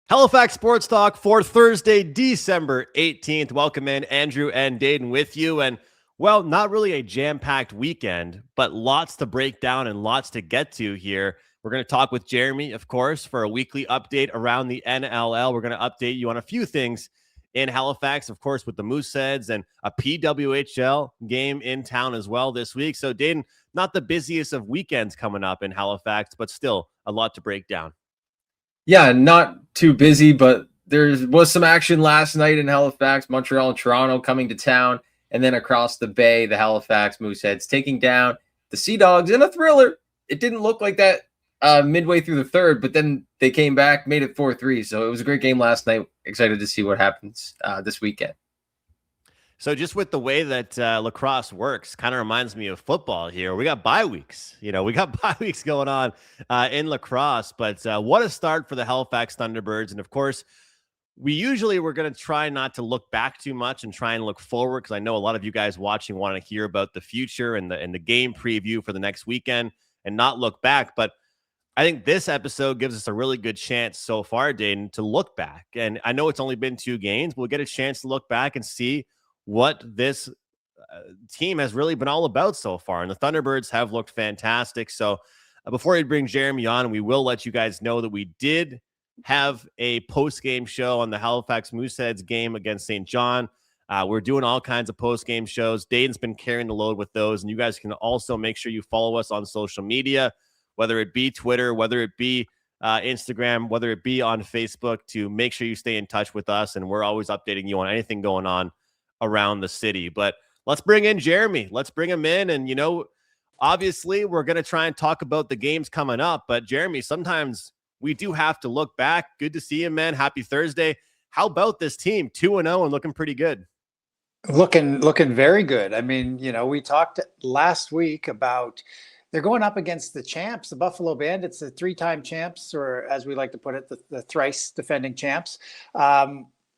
Halifax Sports Talk for Thursday, December 18th. Welcome in, Andrew and Dayton with you. And, well, not really a jam-packed weekend, but lots to break down and lots to get to here. We're going to talk with Jeremy, of course, for a weekly update around the NLL. We're going to update you on a few things in Halifax, of course, with the Mooseheads and a PWHL game in town as well this week. So, Dayton, not the busiest of weekends coming up in Halifax, but still a lot to break down. Yeah, not too busy, but there was some action last night in Halifax, Montreal and Toronto coming to town, and then across the bay, the Halifax Mooseheads taking down the Sea Dogs in a thriller. It didn't look like that midway through the third, but then they came back, made it 4-3. So it was a great game last night. Excited to see what happens this weekend. So just with the way that lacrosse works, kind of reminds me of football here. We got bye weeks. We got bye weeks going on in lacrosse. But what a start for the Halifax Thunderbirds. And, of course, we're going to try not to look back too much and try and look forward, because I know a lot of you guys watching want to hear about the future and the game preview for the next weekend and not look back. But I think this episode gives us a really good chance so far, Dayton, to look back. And I know it's only been 2 games. We'll get a chance to look back and see what this team has really been all about so far. And the Thunderbirds have looked fantastic. So before we bring Jeremy on, we will let you guys know that we did have a post-game show on the Halifax Mooseheads game against St. John. We're doing all kinds of post-game shows. Dayton's been carrying the load with those. And you guys can also make sure you follow us on social media, whether it be Twitter, whether it be Instagram, whether it be on Facebook, to make sure you stay in touch with us. And we're always updating you on anything going on around the city. But let's bring in Jeremy. Let's bring him in. And, obviously we're going to try and talk about the games coming up. But Jeremy, sometimes we do have to look back. Good to see you, man. Happy Thursday. How about this team? 2-0 and looking pretty good. Looking very good. I mean, we talked last week about they're going up against the champs, the Buffalo Bandits, the 3-time champs, or as we like to put it, the thrice defending champs.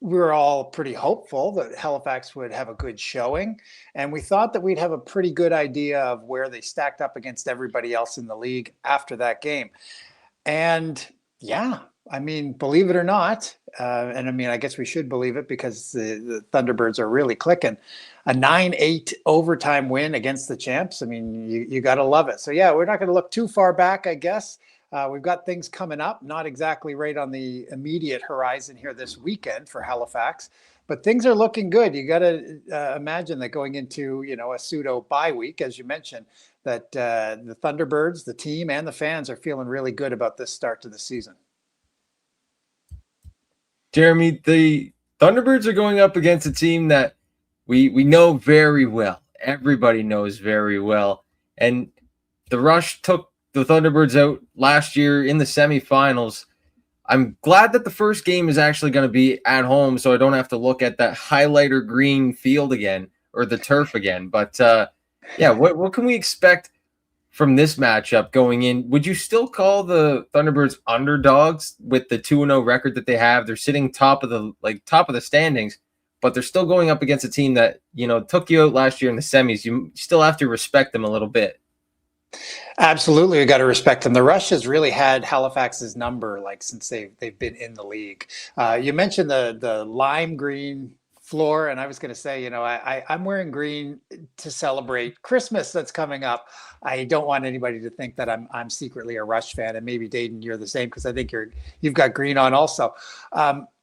We were all pretty hopeful that Halifax would have a good showing, and we thought that we'd have a pretty good idea of where they stacked up against everybody else in the league after that game. And yeah, I mean, believe it or not, and I mean, I guess we should believe it because the Thunderbirds are really clicking. A 9-8 overtime win against the champs. I mean, you got to love it. So yeah, we're not going to look too far back, I guess. We've got things coming up, not exactly right on the immediate horizon here this weekend for Halifax, but things are looking good. You got to imagine that going into, a pseudo bye week, as you mentioned, that the Thunderbirds, the team and the fans are feeling really good about this start to the season. Jeremy, the Thunderbirds are going up against a team that we know very well. Everybody knows very well. And the Rush took the Thunderbirds out last year in the semifinals. I'm glad that the first game is actually going to be at home, so I don't have to look at that highlighter green field again, or the turf again. But yeah, what can we expect from this matchup going in? Would you still call the Thunderbirds underdogs with the 2-0 record that they have? They're sitting top of the standings, but they're still going up against a team that, took you out last year in the semis. You still have to respect them a little bit. Absolutely, we got to respect them. The Rush has really had Halifax's number since they've been in the league. You mentioned the lime green floor, and I was going to say, I'm wearing green to celebrate Christmas that's coming up. I don't want anybody to think that I'm secretly a Rush fan, and maybe Dayton, you're the same, because I think you've got green on also.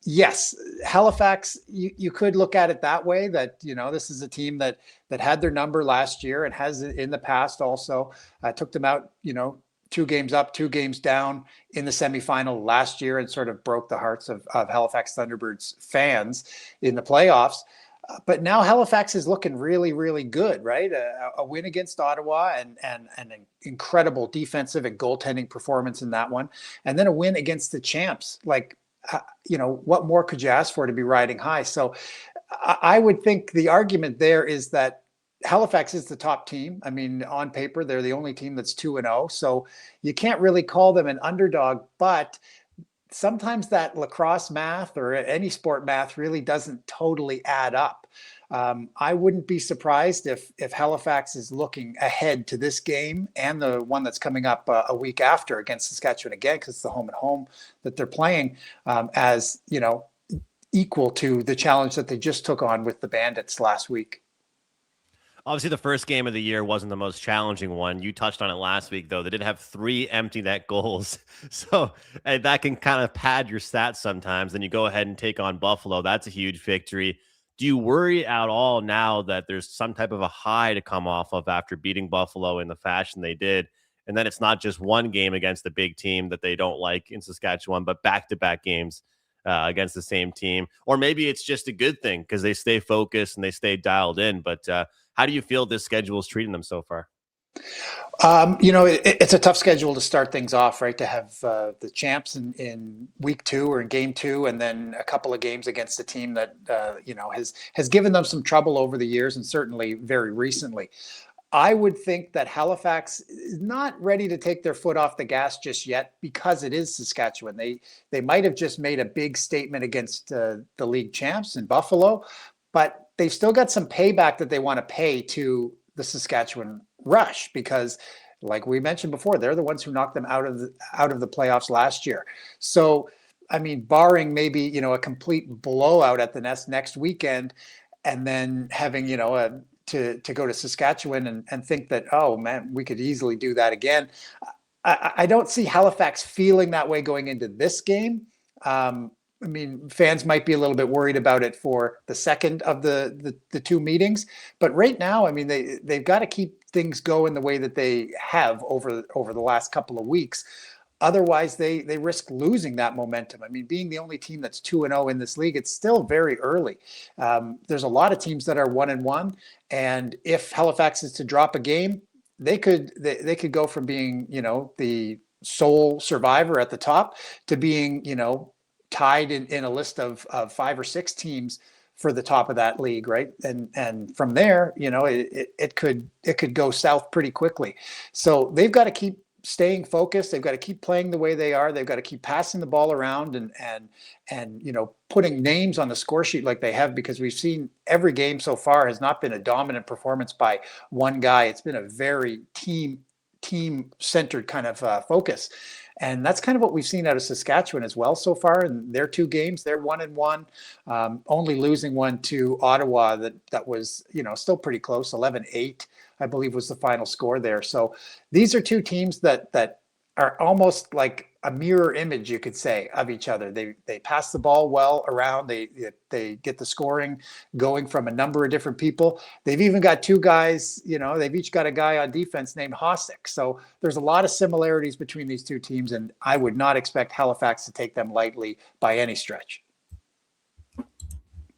Yes, Halifax, you could look at it that way, that, this is a team that had their number last year and has in the past also. Took them out, 2 games up, 2 games down in the semifinal last year, and sort of broke the hearts of Halifax Thunderbirds fans in the playoffs. But now Halifax is looking really, really good, right? A win against Ottawa and an incredible defensive and goaltending performance in that one. And then a win against the champs. What more could you ask for to be riding high? So I would think the argument there is that Halifax is the top team. I mean, on paper, they're the only team that's 2-0. So you can't really call them an underdog, but sometimes that lacrosse math or any sport math really doesn't totally add up. I wouldn't be surprised if Halifax is looking ahead to this game and the one that's coming up a week after against Saskatchewan again, because it's the home and home that they're playing, as equal to the challenge that they just took on with the Bandits last week. Obviously, the first game of the year wasn't the most challenging one. You touched on it last week, though. They did have 3 empty net goals. So that can kind of pad your stats sometimes. Then you go ahead and take on Buffalo. That's a huge victory. Do you worry at all now that there's some type of a high to come off of after beating Buffalo in the fashion they did? And then it's not just one game against the big team that they don't like in Saskatchewan, but back-to-back games against the same team. Or maybe it's just a good thing because they stay focused and they stay dialed in. But how do you feel this schedule is treating them so far? It's a tough schedule to start things off, right? To have the champs in week 2 or in game 2, and then a couple of games against a team that, has given them some trouble over the years, and certainly very recently. I would think that Halifax is not ready to take their foot off the gas just yet because it is Saskatchewan. They might have just made a big statement against the league champs in Buffalo, but they've still got some payback that they want to pay to the Saskatchewan Rush because, like we mentioned before, they're the ones who knocked them out of the playoffs last year. So, I mean, barring maybe a complete blowout at the next weekend, and then having to go to Saskatchewan and think that, oh man, we could easily do that again. I don't see Halifax feeling that way going into this game. I mean, fans might be a little bit worried about it for the second of the 2 meetings, but right now, I mean, they've got to keep things going the way that they have over the last couple of weeks. Otherwise, they risk losing that momentum. I mean, being the only team that's 2-0 in this league, it's still very early. There's a lot of teams that are 1-1, and if Halifax is to drop a game, they could go from being the sole survivor at the top to being tied in a list of 5 or 6 teams for the top of that league, right? And from there, it could go south pretty quickly. So they've got to keep staying focused. They've got to keep playing the way they are. They've got to keep passing the ball around and putting names on the score sheet like they have, because we've seen every game so far has not been a dominant performance by one guy. It's been a very team centered kind of focus. And that's kind of what we've seen out of Saskatchewan as well so far. In their 2 games, they're 1-1, only losing one to Ottawa that was, still pretty close. 11-8, I believe, was the final score there. So these are 2 teams that are almost like a mirror image, you could say, of each other. They pass the ball well around. They get the scoring going from a number of different people. They've even got 2 guys, they've each got a guy on defense named Hossack. So there's a lot of similarities between these 2 teams, and I would not expect Halifax to take them lightly by any stretch.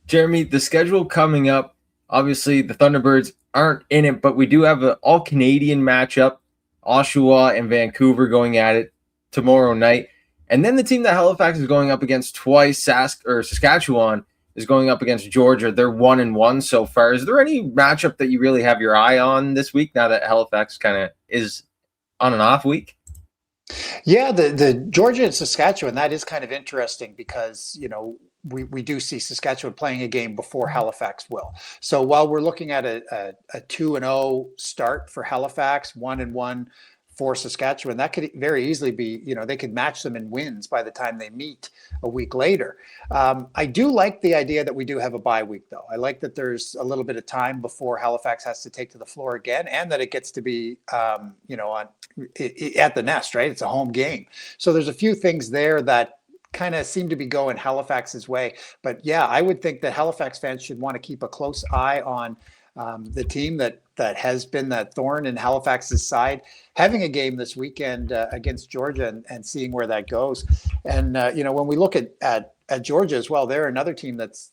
Jeremy, the schedule coming up, obviously the Thunderbirds aren't in it, but we do have an all-Canadian matchup, Oshawa and Vancouver going at it tomorrow night. And then the team that Halifax is going up against twice, Saskatchewan, is going up against Georgia. They're 1-1 so far. Is there any matchup that you really have your eye on this week now that Halifax kind of is on an off week? Yeah, the Georgia and Saskatchewan, that is kind of interesting because, we do see Saskatchewan playing a game before Halifax will. So while we're looking at a 2-0 start for Halifax, 1-1 for Saskatchewan, that could very easily be, they could match them in wins by the time they meet a week later. I do like the idea that we do have a bye week, though. I like that there's a little bit of time before Halifax has to take to the floor again, and that it gets to be, at the nest, right? It's a home game. So there's a few things there that kind of seem to be going Halifax's way. But yeah, I would think that Halifax fans should want to keep a close eye on the team that has been that thorn in Halifax's side, having a game this weekend against Georgia and seeing where that goes. And, when we look at Georgia as well, they're another team that's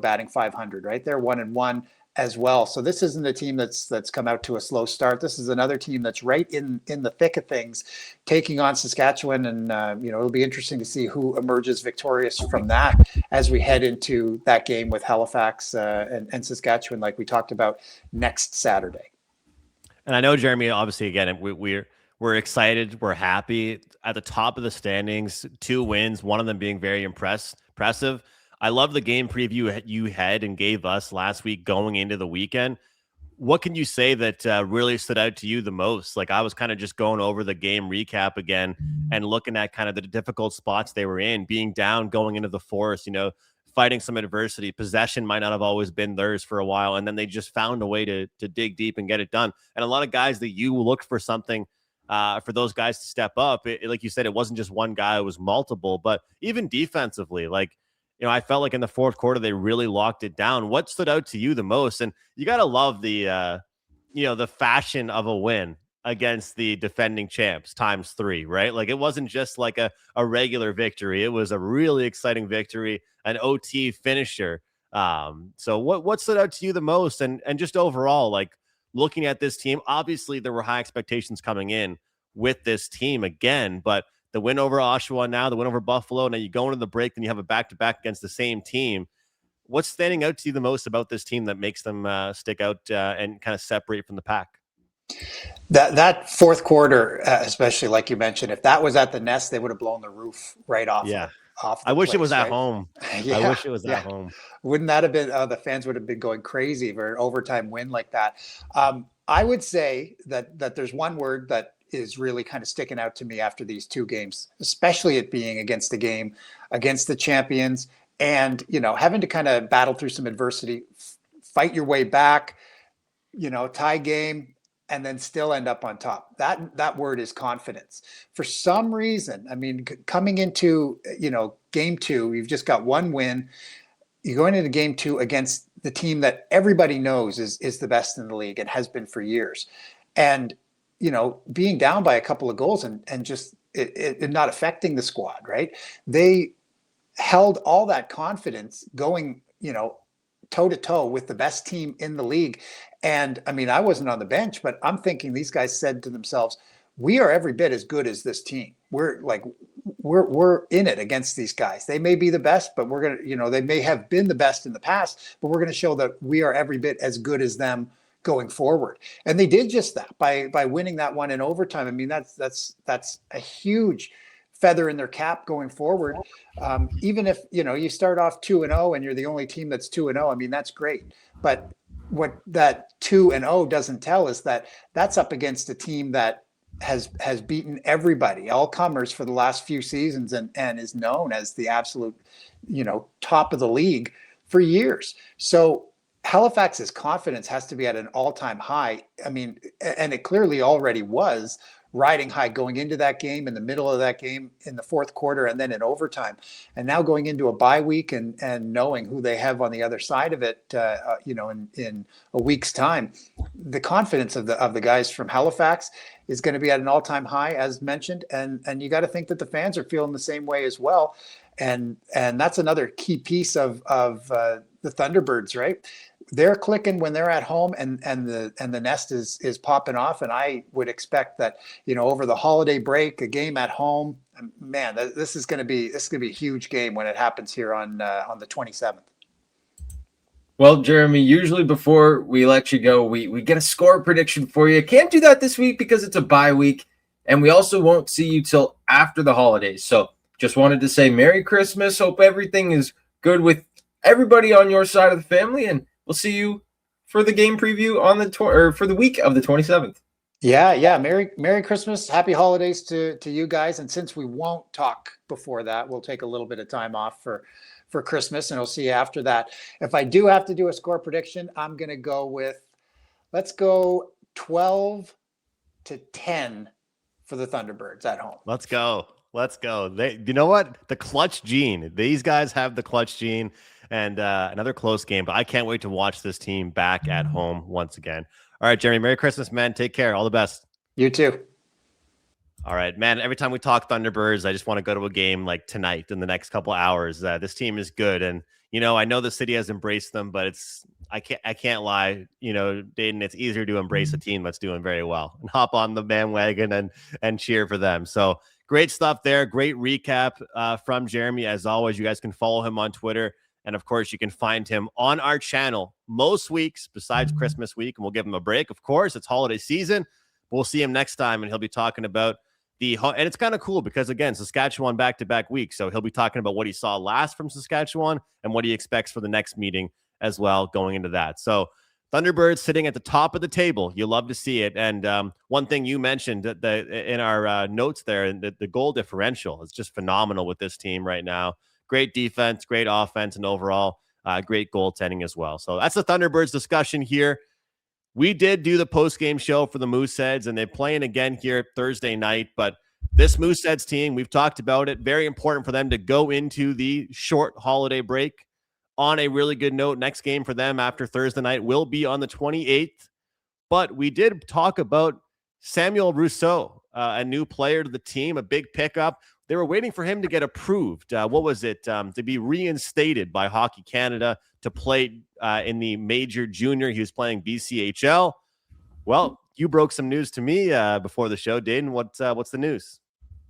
batting 500, right? They're 1-1 as well. So this isn't a team that's come out to a slow start. This is another team that's right in the thick of things, taking on Saskatchewan, and it'll be interesting to see who emerges victorious from that as we head into that game with Halifax and Saskatchewan, like we talked about, next Saturday. And I know, Jeremy, obviously, again, we're excited, we're happy at the top of the standings. 2 wins, one of them being very impressive. I love the game preview you had and gave us last week going into the weekend. What can you say that really stood out to you the most? Like, I was kind of just going over the game recap again and looking at kind of the difficult spots they were in, being down going into the fourth, fighting some adversity. Possession might not have always been theirs for a while, and then they just found a way to dig deep and get it done. And a lot of guys that you looked for something for those guys to step up. Like you said, it wasn't just one guy, it was multiple. But even defensively, like, I felt like in the fourth quarter, they really locked it down. What stood out to you the most? And you got to love the fashion of a win against the defending champs ×3, right? Like, it wasn't just like a regular victory. It was a really exciting victory, an OT finisher. So what stood out to you the most? And just overall, like, looking at this team, obviously there were high expectations coming in with this team again, but the win over Oshawa now, the win over Buffalo, now you go into the break, then you have a back-to-back against the same team. What's standing out to you the most about this team that makes them stick out and kind of separate from the pack? That fourth quarter, especially like you mentioned, if that was at the Nest, they would have blown the roof right off. Yeah. Off I wish place, it was right? at home. Yeah, I wish it was at home. Wouldn't that have been, the fans would have been going crazy for an overtime win like that. I would say that there's one word that is really kind of sticking out to me after these two games, especially it being against the game, against the champions, and, having to kind of battle through some adversity, fight your way back, tie game, and then still end up on top. That word is confidence. For some reason, I mean, coming into, game two, you've just got one win. You're going into game two against the team that everybody knows is the best in the league and has been for years. And, being down by a couple of goals and just it not affecting the squad, right? They held all that confidence going, toe to toe with the best team in the league. And I mean, I wasn't on the bench, but I'm thinking these guys said to themselves, we are every bit as good as this team. We're in it against these guys. They may be the best, but we're going to, they may have been the best in the past, but we're going to show that we are every bit as good as them going forward. And they did just that by winning that one in overtime. I mean, that's a huge feather in their cap going forward. Even if, you start off 2-0 and you're the only team that's 2-0, I mean, that's great. But what that 2-0 doesn't tell is that that's up against a team that has beaten everybody, all comers for the last few seasons, and is known as the absolute, top of the league for years. So Halifax's confidence has to be at an all-time high. I mean, and it clearly already was riding high going into that game, in the middle of that game, in the fourth quarter, and then in overtime. And now going into a bye week and knowing who they have on the other side of it, in a week's time, the confidence of the guys from Halifax is going to be at an all-time high, as mentioned. And you got to think that the fans are feeling the same way as well. And that's another key piece of the Thunderbirds, right? They're clicking when they're at home, and the Nest is popping off. And I would expect that, over the holiday break, a game at home, man, this is going to be a huge game when it happens here on the 27th. Well, Jeremy, usually before we let you go, we get a score prediction for you. Can't do that this week because it's a bye week, and we also won't see you till after the holidays. So just wanted to say Merry Christmas. Hope everything is good with everybody on your side of the family, and we'll see you for the game preview on for the week of the 27th. Yeah. Merry Christmas. Happy holidays to you guys. And since we won't talk before that, we'll take a little bit of time off for Christmas, and we'll see you after that. If I do have to do a score prediction, I'm going to go with, let's go 12-10 for the Thunderbirds at home. Let's go. You know what? The clutch gene. These guys have the clutch gene. And another close game, but I can't wait to watch this team back at home once again. All right, Jeremy, Merry Christmas, man. Take care. All the best. You too. All right, man. Every time we talk Thunderbirds, I just want to go to a game like tonight in the next couple hours. This team is good. And, I know the city has embraced them, but I can't lie. Dayton, it's easier to embrace a team that's doing very well and hop on the bandwagon and cheer for them. So great stuff there. Great recap from Jeremy. As always, you guys can follow him on Twitter. And, of course, you can find him on our channel most weeks besides Christmas week. And we'll give him a break. Of course, it's holiday season. We'll see him next time, and he'll be talking about And it's kind of cool because, again, Saskatchewan back-to-back weeks. So he'll be talking about what he saw last from Saskatchewan and what he expects for the next meeting as well going into that. So Thunderbirds sitting at the top of the table. You love to see it. And one thing you mentioned in our notes there, the goal differential is just phenomenal with this team right now. Great defense, great offense, and overall great goaltending as well. So that's the Thunderbirds discussion here. We did do the post-game show for the Mooseheads, and they're playing again here Thursday night. But this Mooseheads team, we've talked about it, very important for them to go into the short holiday break on a really good note. Next game for them after Thursday night will be on the 28th. But we did talk about Samuel Rousseau, a new player to the team, a big pickup. They were waiting for him to get approved. What was it? To be reinstated by Hockey Canada to play in the major junior. He was playing BCHL. Well, you broke some news to me before the show, Dayton. What's the news?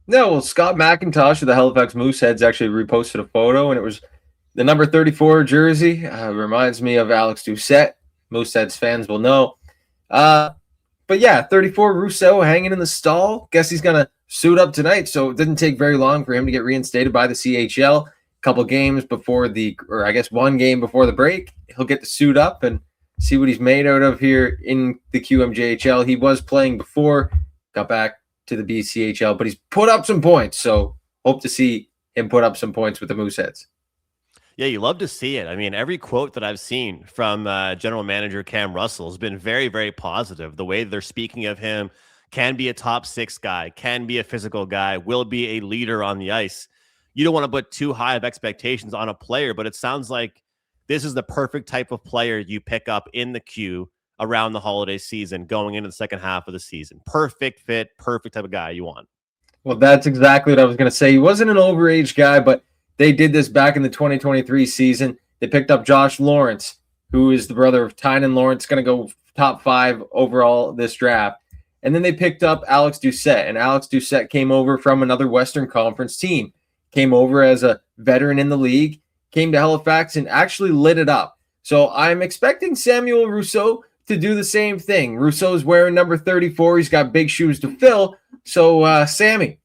No, well, Scott McIntosh of the Halifax Mooseheads actually reposted a photo, and it was the number 34 jersey. Reminds me of Alex Doucette. Mooseheads fans will know. But yeah, 34 Rousseau hanging in the stall. Guess he's going to suit up tonight, so it didn't take very long for him to get reinstated by the CHL. A couple games before one game before the break, he'll get to suit up and see what he's made out of here in the QMJHL. He was playing before, got back to the BCHL, but he's put up some points, so hope to see him put up some points with the Mooseheads. Yeah, you love to see it. I mean, every quote that I've seen from general manager Cam Russell has been very, very positive. The way they're speaking of him, can be a top 6 guy, can be a physical guy, will be a leader on the ice. You don't want to put too high of expectations on a player, but it sounds like this is the perfect type of player you pick up in the queue around the holiday season, going into the second half of the season. Perfect fit, perfect type of guy you want. Well, that's exactly what I was going to say. He wasn't an overage guy, but they did this back in the 2023 season. They picked up Josh Lawrence, who is the brother of Tynan Lawrence, going to go top 5 overall this draft. And then they picked up Alex Doucette, and Alex Doucette came over from another Western Conference team, came over as a veteran in the league, came to Halifax and actually lit it up. So I'm expecting Samuel Rousseau to do the same thing. Rousseau's wearing number 34. He's got big shoes to fill. So, Sammy,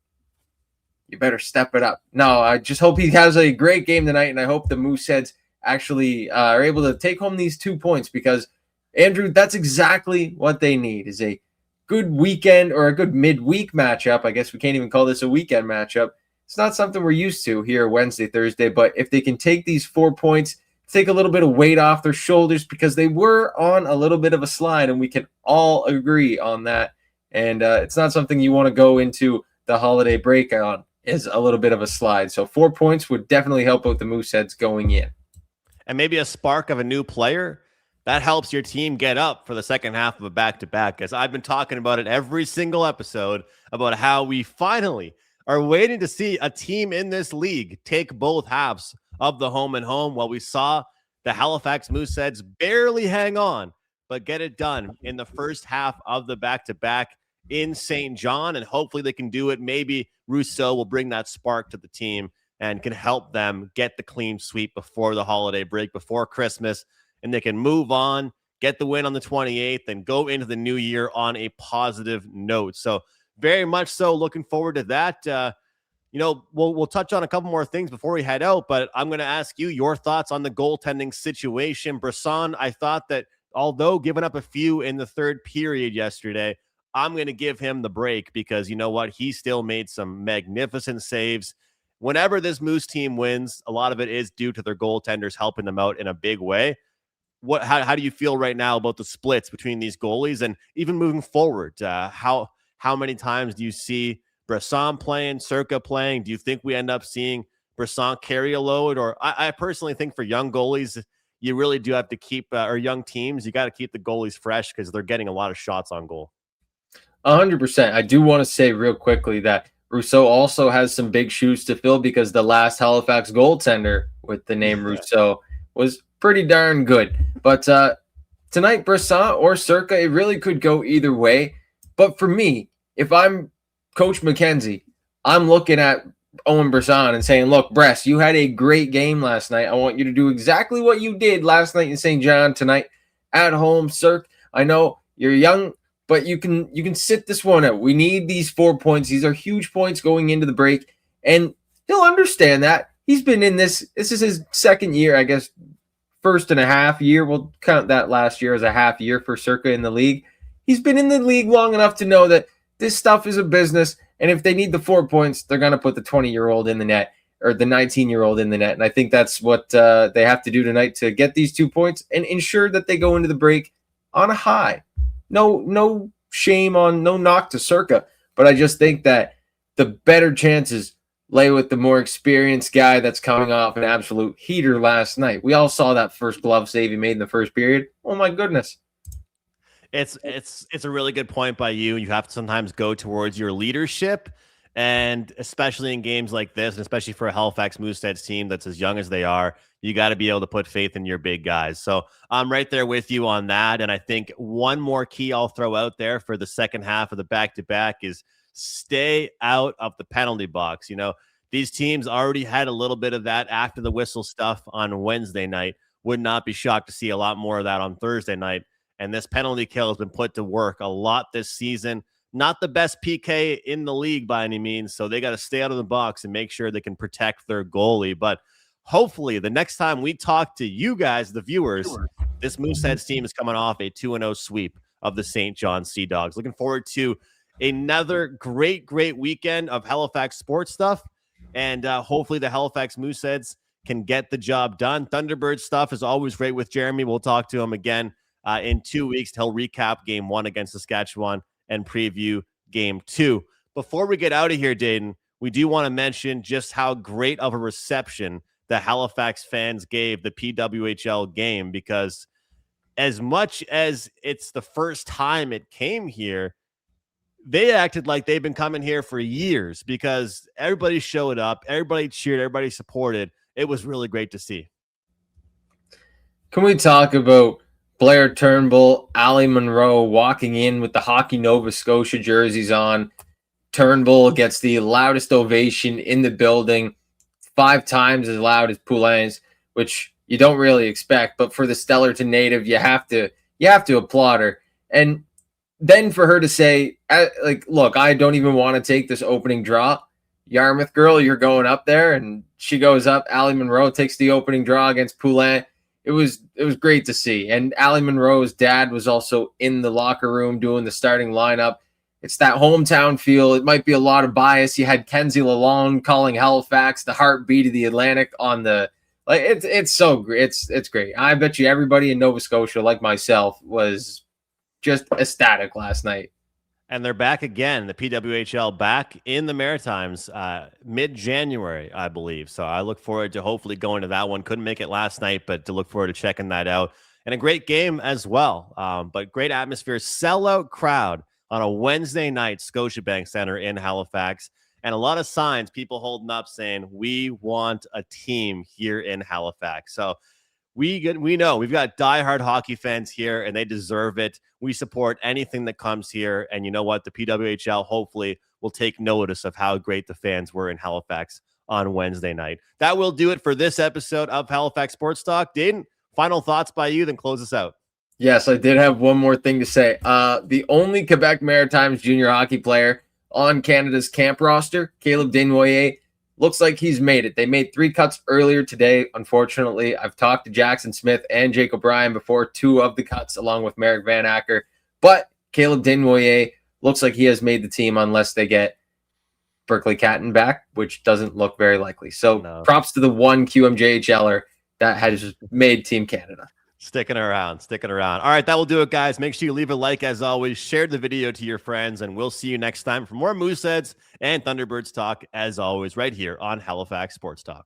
you better step it up. No, I just hope he has a great game tonight, and I hope the Mooseheads actually are able to take home these 2 points because, Andrew, that's exactly what they need, is a good weekend or a good midweek matchup. I guess we can't even call this a weekend matchup. It's not something we're used to here Wednesday, Thursday, but if they can take these 4 points, take a little bit of weight off their shoulders because they were on a little bit of a slide, and we can all agree on that. And it's not something you want to go into the holiday break on, is a little bit of a slide. So 4 points would definitely help out the Mooseheads going in. And maybe a spark of a new player that helps your team get up for the second half of a back-to-back. As I've been talking about it every single episode about how we finally are waiting to see a team in this league take both halves of the home and home. Well, we saw the Halifax Mooseheads barely hang on, but get it done in the first half of the back-to-back in St. John, and hopefully they can do it. Maybe Rousseau will bring that spark to the team and can help them get the clean sweep before the holiday break, before Christmas, and they can move on, get the win on the 28th, and go into the new year on a positive note. So very much so looking forward to that. We'll touch on a couple more things before we head out, but I'm going to ask you your thoughts on the goaltending situation. Brisson, I thought that although giving up a few in the third period yesterday, I'm going to give him the break because you know what? He still made some magnificent saves. Whenever this Moose team wins, a lot of it is due to their goaltenders helping them out in a big way. How do you feel right now about the splits between these goalies and even moving forward? How many times do you see Brisson playing, Circa playing? Do you think we end up seeing Brisson carry a load? Or I personally think for young goalies, you really do have to keep, or young teams, you got to keep the goalies fresh because they're getting a lot of shots on goal. 100%. I do want to say real quickly that Rousseau also has some big shoes to fill because the last Halifax goaltender with the name Rousseau was pretty darn good. But tonight, Brisson or Circa, it really could go either way. But for me, if I'm Coach McKenzie, I'm looking at Owen Brisson and saying, look, Bress, you had a great game last night. I want you to do exactly what you did last night in St. John tonight at home. Cirque, I know you're young but you can sit this one out. We need these 4 points. These are huge points going into the break, and he'll understand that. He's been in this. This is his second year, I guess, first and a half year. We'll count that last year as a half year for Circa in the league. He's been in the league long enough to know that this stuff is a business, and if they need the 4 points, they're going to put the 20-year-old in the net or the 19-year-old in the net. And I think that's what they have to do tonight to get these 2 points and ensure that they go into the break on a high. No shame on, no knock to Circa, but I just think that the better chances lay with the more experienced guy that's coming off an absolute heater last night. We all saw that first glove save he made in the first period. Oh my goodness. It's a really good point by you. You have to sometimes go towards your leadership, and especially in games like this, and especially for a Halifax Mooseheads team that's as young as they are, you got to be able to put faith in your big guys. So I'm right there with you on that. And I think one more key I'll throw out there for the second half of the back-to-back is stay out of the penalty box. You know, these teams already had a little bit of that after the whistle stuff on Wednesday night. Would not be shocked to see a lot more of that on Thursday night. And this penalty kill has been put to work a lot this season. Not the best PK in the league by any means, so they got to stay out of the box and make sure they can protect their goalie. But hopefully the next time we talk to you guys, the viewers, this Mooseheads team is coming off a 2-0 sweep of the St. John Sea Dogs. Looking forward to another great weekend of Halifax sports stuff, and hopefully the Halifax Mooseheads can get the job done. Thunderbird stuff is always great with Jeremy. We'll talk to him again in 2 weeks. He'll recap game 1 against Saskatchewan and preview game 2. Before we get out of here, Dayton, we do want to mention just how great of a reception the Halifax fans gave the PWHL game, because as much as it's the first time it came here, they acted like they've been coming here for years, because everybody showed up, everybody cheered, everybody supported. It was really great to see. Can we talk about Blair Turnbull, Ali Monroe walking in with the Hockey Nova Scotia jerseys on? Turnbull gets the loudest ovation in the building, 5 times as loud as Poulin's, which you don't really expect. But for the Stellarton native, you have to applaud her. And then for her to say, like, look, I don't even want to take this opening draw. Yarmouth girl, you're going up there. And she goes up. Ali Monroe takes the opening draw against Poulin. It was great to see. And Ali Monroe's dad was also in the locker room doing the starting lineup. It's that hometown feel. It might be a lot of bias. You had Kenzie Lalonde calling Halifax the heartbeat of the Atlantic on the, like, it's so great. It's great. I bet you everybody in Nova Scotia, like myself, was just ecstatic last night. And they're back again, the PWHL back in the Maritimes mid-January, I believe. So I look forward to hopefully going to that one. Couldn't make it last night, but to look forward to checking that out. And a great game as well. But great atmosphere, sellout crowd on a Wednesday night, Scotiabank Centre in Halifax. And a lot of signs, people holding up saying, we want a team here in Halifax. So we know we've got diehard hockey fans here, and they deserve it. We support anything that comes here. And you know what? The PWHL hopefully will take notice of how great the fans were in Halifax on Wednesday night. That will do it for this episode of Halifax Sports Talk. Dayton, final thoughts by you, then close us out. Yes, I did have one more thing to say. The only Quebec Maritimes junior hockey player on Canada's camp roster, Caleb Desnoyers, looks like he's made it. They made 3 cuts earlier today. Unfortunately, I've talked to Jackson Smith and Jake O'Brien before, 2 of the cuts, along with Merrick Van Acker. But Caleb Desnoyers looks like he has made the team unless they get Berkeley Catton back, which doesn't look very likely. So props to the one QMJHLer that has made Team Canada. Sticking around. All right, that will do it, guys. Make sure you leave a like, as always. Share the video to your friends, and we'll see you next time for more Mooseheads and Thunderbirds talk, as always, right here on Halifax Sports Talk.